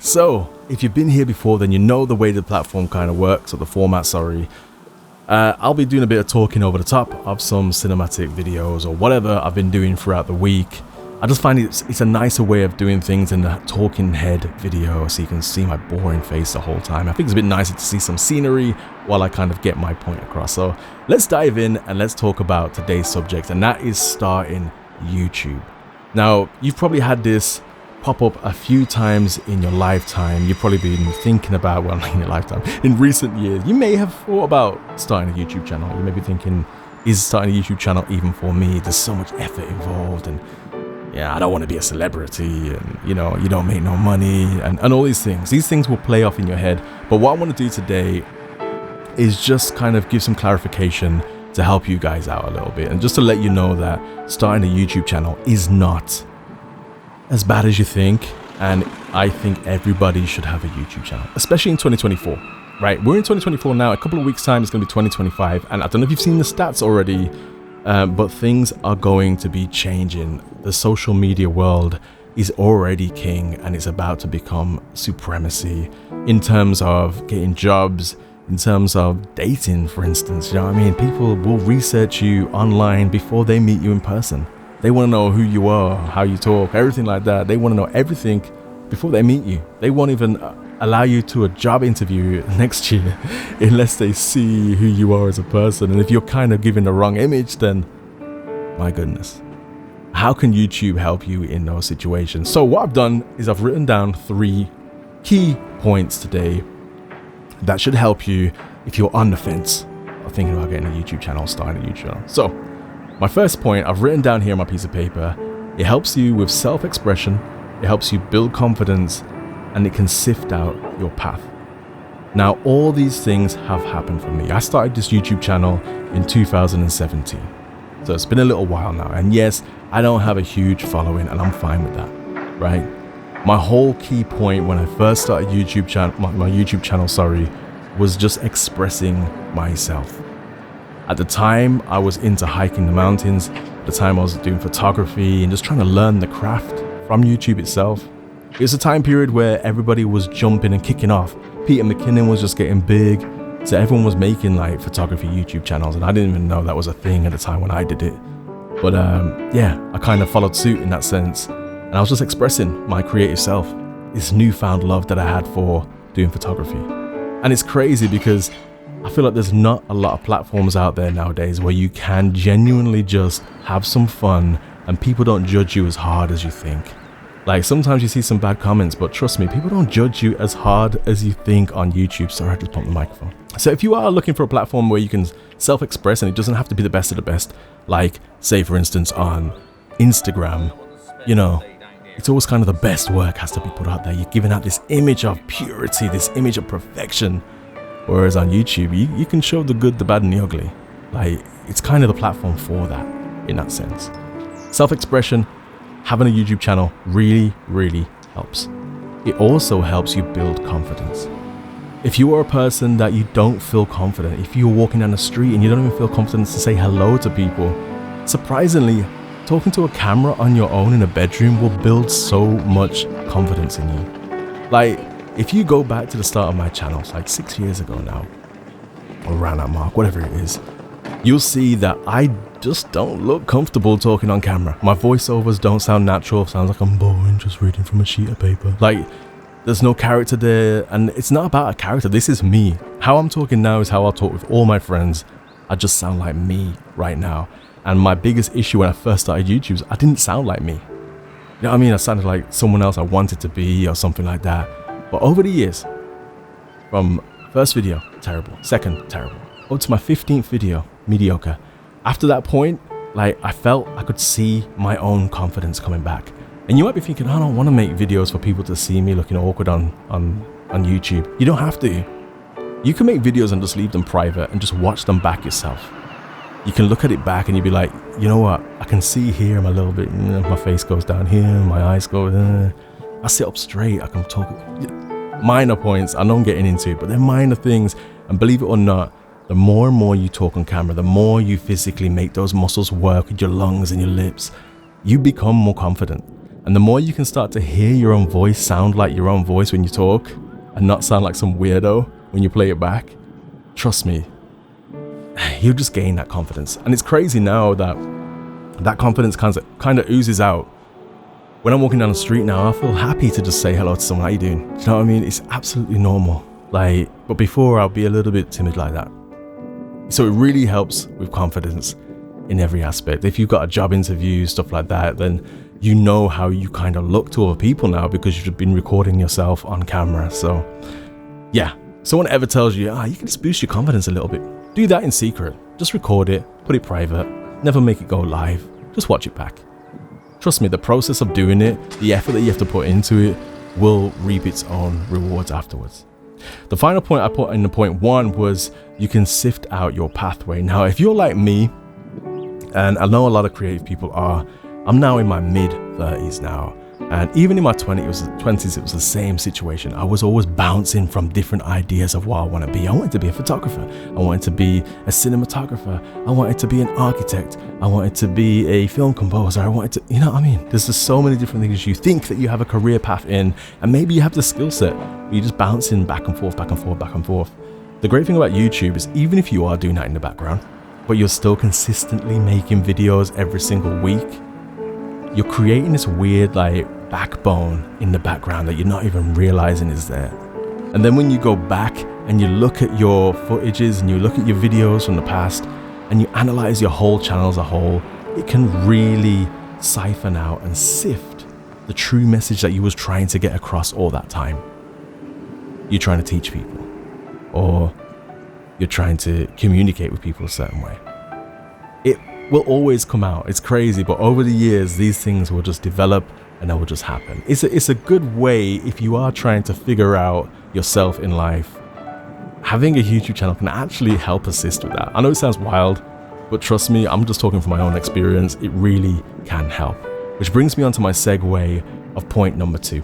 So if you've been here before, then you know the way the platform kind of works, or the format, sorry. I'll be doing a bit of talking over the top of some cinematic videos or whatever I've been doing throughout the week. I just find it's a nicer way of doing things in the talking head video, so you can see my boring face the whole time. I think it's a bit nicer to see some scenery while I kind of get my point across. So let's dive in and let's talk about today's subject, and that is starting YouTube. Now, you've probably had this pop up a few times in your lifetime. You've probably been thinking about, well, not in your lifetime, in recent years, you may have thought about starting a YouTube channel. You may be thinking, is starting a YouTube channel even for me? There's so much effort involved, and yeah, I don't want to be a celebrity, and you know, you don't make no money, and all these things. These things will play off in your head. But what I want to do today is just kind of give some clarification to help you guys out a little bit, and just to let you know that starting a YouTube channel is not as bad as you think. And I think everybody should have a YouTube channel, especially in 2024, right? We're in 2024 now. A couple of weeks time, it's going to be 2025. And I don't know if you've seen the stats already, but things are going to be changing. The social media world is already king, and it's about to become supremacy in terms of getting jobs, in terms of dating, for instance. You know what I mean? People will research you online before they meet you in person. They want to know who you are, how you talk, everything like that. They want to know everything before they meet you. They won't even allow you to a job interview next year unless they see who you are as a person. And if you're kind of giving the wrong image, then my goodness, how can YouTube help you in those situations? So what I've done is I've written down 3 key points today that should help you if you're on the fence or thinking about getting a YouTube channel, starting a YouTube channel. So my first point I've written down here on my piece of paper. It helps you with self-expression, it helps you build confidence, and it can sift out your path. Now, all these things have happened for me. I started this YouTube channel in 2017. So it's been a little while now. And yes, I don't have a huge following, and I'm fine with that, right? My whole key point when I first started my YouTube channel, was just expressing myself. At the time, I was into hiking the mountains. At the time, I was doing photography and just trying to learn the craft from YouTube itself. It was a time period where everybody was jumping and kicking off. Peter McKinnon was just getting big, so everyone was making like photography YouTube channels, and I didn't even know that was a thing at the time when I did it. But yeah, I kind of followed suit in that sense, and I was just expressing my creative self, this newfound love that I had for doing photography. And it's crazy because I feel like there's not a lot of platforms out there nowadays where you can genuinely just have some fun and people don't judge you as hard as you think. Like, sometimes you see some bad comments, but trust me, people don't judge you as hard as you think on YouTube. Sorry, I just bumped the microphone. So if you are looking for a platform where you can self-express and it doesn't have to be the best of the best, like say for instance on Instagram, you know, it's always kind of the best work has to be put out there. You're giving out this image of purity, this image of perfection. Whereas on YouTube, you can show the good, the bad, and the ugly. Like, it's kind of the platform for that, in that sense. Self-expression, having a YouTube channel really, really helps. It also helps you build confidence. If you are a person that you don't feel confident, if you're walking down the street and you don't even feel confident to say hello to people, surprisingly, talking to a camera on your own in a bedroom will build so much confidence in you. Like, if you go back to the start of my channel, it's like 6 years ago now, or around that mark, whatever it is, you'll see that I just don't look comfortable talking on camera. My voiceovers don't sound natural. It sounds like I'm boring, just reading from a sheet of paper. Like, there's no character there, and it's not about a character. This is me. How I'm talking now is how I'll talk with all my friends. I just sound like me right now. And my biggest issue when I first started YouTube is I didn't sound like me. You know what I mean? I sounded like someone else I wanted to be or something like that. But over the years, from first video, terrible. Second, terrible. Up to my 15th video, mediocre. After that point, like, I felt I could see my own confidence coming back. And you might be thinking, I don't want to make videos for people to see me looking awkward on YouTube. You don't have to. You can make videos and just leave them private and just watch them back yourself. You can look at it back and you'll be like, you know what? I can see here my little bit, my face goes down here, my eyes go there. I sit up straight, I can talk. Minor points, I know I'm getting into it, but they're minor things. And believe it or not, the more and more you talk on camera, the more you physically make those muscles work with your lungs and your lips, you become more confident. And the more you can start to hear your own voice sound like your own voice when you talk and not sound like some weirdo when you play it back, trust me, you'll just gain that confidence. And it's crazy now that that confidence kind of oozes out. When I'm walking down the street now, I feel happy to just say hello to someone. How you doing? Do you know what I mean? It's absolutely normal. But before, I'll be a little bit timid like that. So it really helps with confidence in every aspect. If you've got a job interview, stuff like that, then you know how you kind of look to other people now because you've been recording yourself on camera. So yeah, someone ever tells you, you can just boost your confidence a little bit, do that in secret. Just record it, put it private, never make it go live. Just watch it back. Trust me, the process of doing it, the effort that you have to put into it will reap its own rewards afterwards. The final point I put in the point 1 was you can sift out your pathway. Now, if you're like me, and I know a lot of creative people are, I'm now in my mid-30s now. And even in my 20s, it was the same situation. I was always bouncing from different ideas of what I want to be. I wanted to be a photographer. I wanted to be a cinematographer. I wanted to be an architect. I wanted to be a film composer. I wanted to, you know what I mean? There's just so many different things you think that you have a career path in, and maybe you have the skill set. You're just bouncing back and forth, back and forth, back and forth. The great thing about YouTube is even if you are doing that in the background, but you're still consistently making videos every single week, you're creating this weird backbone in the background that you're not even realizing is there. And then when you go back and you look at your footages and you look at your videos from the past and you analyze your whole channel as a whole, it can really siphon out and sift the true message that you was trying to get across all that time. You're trying to teach people, or you're trying to communicate with people a certain way. It will always come out. It's crazy, but over the years, these things will just develop and that will just happen. It's a good way if you are trying to figure out yourself in life. Having a YouTube channel can actually help assist with that. I know it sounds wild, but trust me, I'm just talking from my own experience. It really can help. Which brings me onto my segue of point number 2.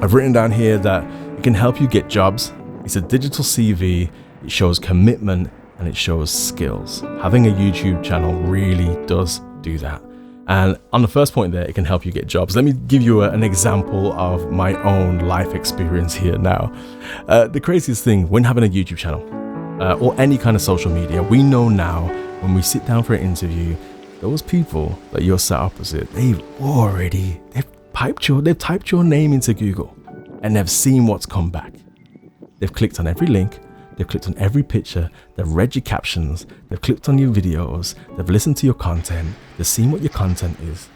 I've written down here that it can help you get jobs. It's a digital CV. It shows commitment and it shows skills. Having a YouTube channel really does do that. And on the first point there, it can help you get jobs. Let me give you an example of my own life experience here now. The craziest thing when having a YouTube channel or any kind of social media, we know now when we sit down for an interview, those people that you're sat opposite, they've typed your name into Google and they've seen what's come back. They've clicked on every link. They've clicked on every picture, they've read your captions, they've clicked on your videos, they've listened to your content, they've seen what your content is.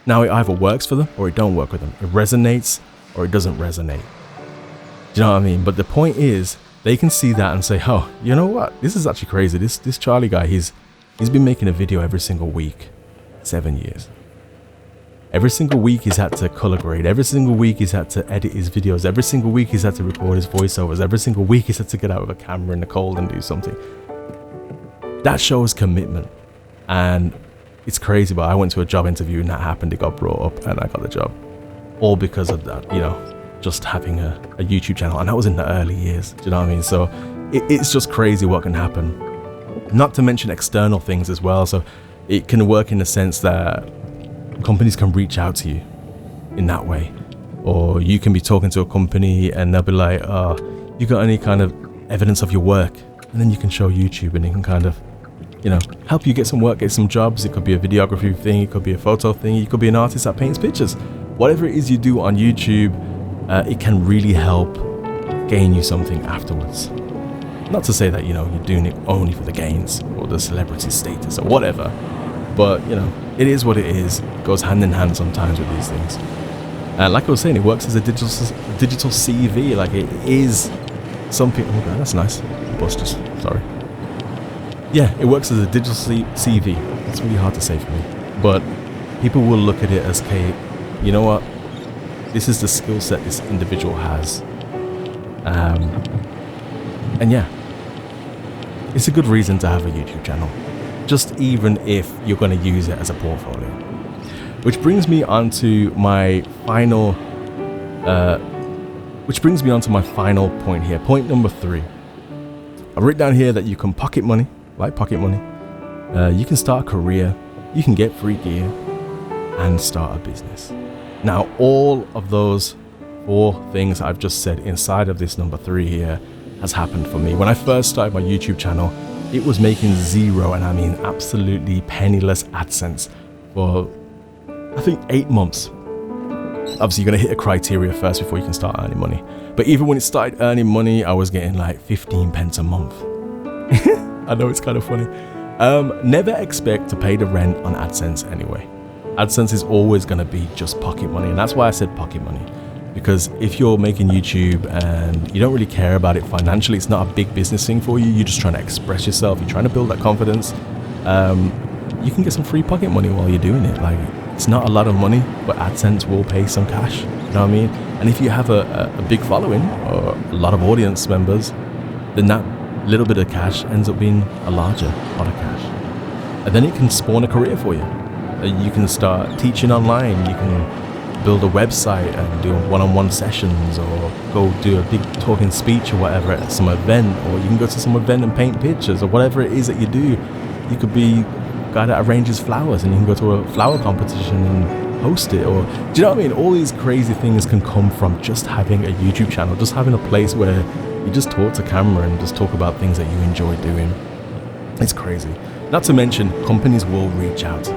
Now it either works for them or it don't work with them. It resonates or it doesn't resonate. Do you know what I mean? But the point is, they can see that and say, oh, you know what? This is actually crazy. This Charlie guy, he's been making a video every single week, 7 years. Every single week he's had to color grade. Every single week he's had to edit his videos. Every single week he's had to record his voiceovers. Every single week he's had to get out with a camera in the cold and do something. That shows commitment. And it's crazy, but I went to a job interview and that happened. It got brought up and I got the job. All because of that, just having a YouTube channel. And that was in the early years. Do you know what I mean? So it's just crazy what can happen. Not to mention external things as well. So it can work in the sense that companies can reach out to you in that way, or you can be talking to a company and they'll be like, oh, you got any kind of evidence of your work? And then you can show YouTube and it can kind of, help you get some work, get some jobs. It could be a videography thing, it could be a photo thing, you could be an artist that paints pictures. Whatever it is you do on YouTube, it can really help gain you something afterwards. Not to say that, you're doing it only for the gains or the celebrity status or whatever, but, it is what it is. It goes hand in hand sometimes with these things. And like I was saying, it works as a digital CV. Like it is something. Oh, God, that's nice. Busters. Sorry. Yeah, it works as a digital CV. It's really hard to say for me. But people will look at it as, okay, you know what? This is the skill set this individual has. And yeah, it's a good reason to have a YouTube channel. Just even if you're going to use it as a portfolio. Which brings me onto my final point here. Point number 3. I've written down here that you can pocket money, you can start a career, you can get free gear, and start a business. Now, all of those 4 things I've just said inside of this number 3 here has happened for me. When I first started my YouTube channel, it was making 0, and I mean absolutely penniless AdSense for, I think, 8 months. Obviously, you're going to hit a criteria first before you can start earning money. But even when it started earning money, I was getting like 15 pence a month. I know it's kind of funny. Never expect to pay the rent on AdSense anyway. AdSense is always going to be just pocket money, and that's why I said pocket money. Because if you're making YouTube and you don't really care about it financially, it's not a big business thing for you, you're just trying to express yourself, you're trying to build that confidence, you can get some free pocket money while you're doing it. Like, it's not a lot of money, but AdSense will pay some cash, you know what I mean? And if you have a big following or a lot of audience members, then that little bit of cash ends up being a larger pot of cash. And then it can spawn a career for you. You can start teaching online, you can build a website and do one-on-one sessions, or go do a big talking speech or whatever at some event, or you can go to some event and paint pictures, or whatever it is that you do. You could be a guy that arranges flowers and you can go to a flower competition and host it, or do you know what I mean? All these crazy things can come from just having a YouTube channel, just having a place where you just talk to camera and just talk about things that you enjoy doing. It's crazy. Not to mention, companies will reach out.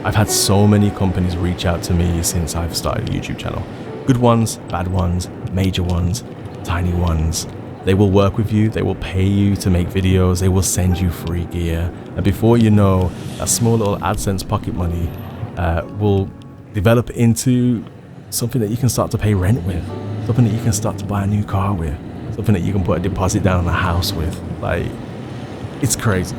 I've had so many companies reach out to me since I've started a YouTube channel. Good ones, bad ones, major ones, tiny ones. They will work with you, they will pay you to make videos, they will send you free gear. And before you know, that small little AdSense pocket money will develop into something that you can start to pay rent with, something that you can start to buy a new car with, something that you can put a deposit down on a house with. Like, it's crazy.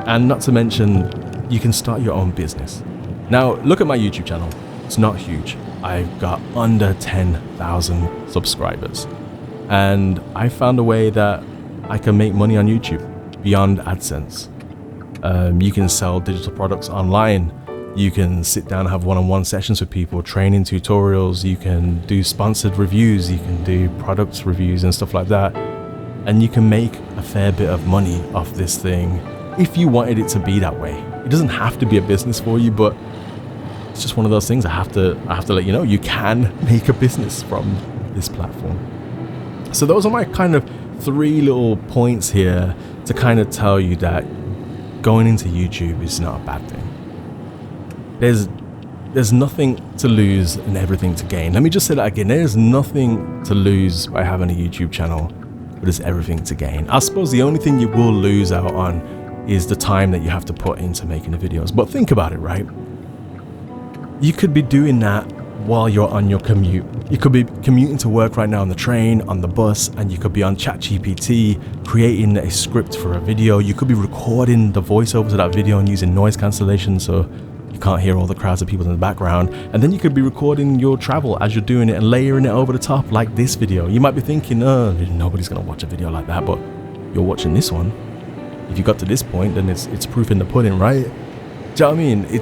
And not to mention, you can start your own business. Now, look at my YouTube channel. It's not huge. I've got under 10,000 subscribers. And I found a way that I can make money on YouTube beyond AdSense. You can sell digital products online. You can sit down and have one-on-one sessions with people, training tutorials. You can do sponsored reviews. You can do product reviews and stuff like that. And you can make a fair bit of money off this thing if you wanted it to be that way. It doesn't have to be a business for you, but it's just one of those things I have to let you know. You can make a business from this platform. So those are my kind of 3 little points here to kind of tell you that going into YouTube is not a bad thing. There's nothing to lose and everything to gain. Let me just say that again. There's nothing to lose by having a YouTube channel, but there's everything to gain. I suppose the only thing you will lose out on is the time that you have to put into making the videos. But think about it, right? You could be doing that while you're on your commute. You could be commuting to work right now on the train, on the bus, and you could be on ChatGPT creating a script for a video. You could be recording the voiceover to that video and using noise cancellation so you can't hear all the crowds of people in the background. And then you could be recording your travel as you're doing it and layering it over the top like this video. You might be thinking, oh, nobody's gonna watch a video like that, but you're watching this one. If you got to this point, then it's proof in the pudding, right? Do you know what I mean?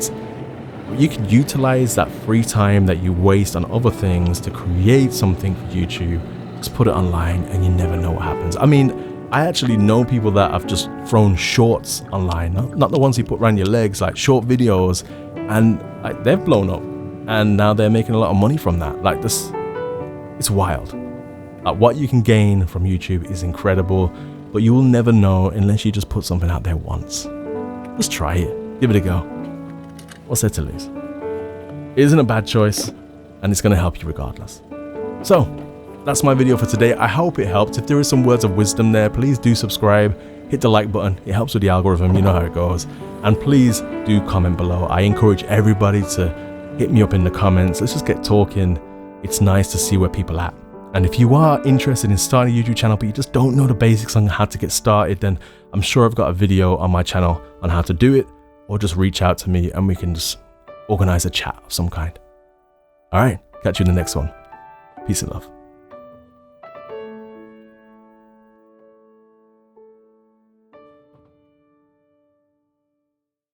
You can utilize that free time that you waste on other things to create something for YouTube. Just put it online and you never know what happens. I mean, I actually know people that have just thrown shorts online, not the ones you put around your legs, like short videos, and they've blown up and now they're making a lot of money from that. Like this, it's wild. What you can gain from YouTube is incredible, but you will never know unless you just put something out there once. Just try it, give it a go. What's there to lose? It isn't a bad choice, and it's going to help you regardless. So, that's my video for today. I hope it helped. If there is some words of wisdom there, please do subscribe, hit the like button. It helps with the algorithm, you know how it goes. And please do comment below. I encourage everybody to hit me up in the comments. Let's just get talking. It's nice to see where people are at. And if you are interested in starting a YouTube channel, but you just don't know the basics on how to get started, then I'm sure I've got a video on my channel on how to do it. Or just reach out to me and we can just organize a chat of some kind. All right, catch you in the next one. Peace and love.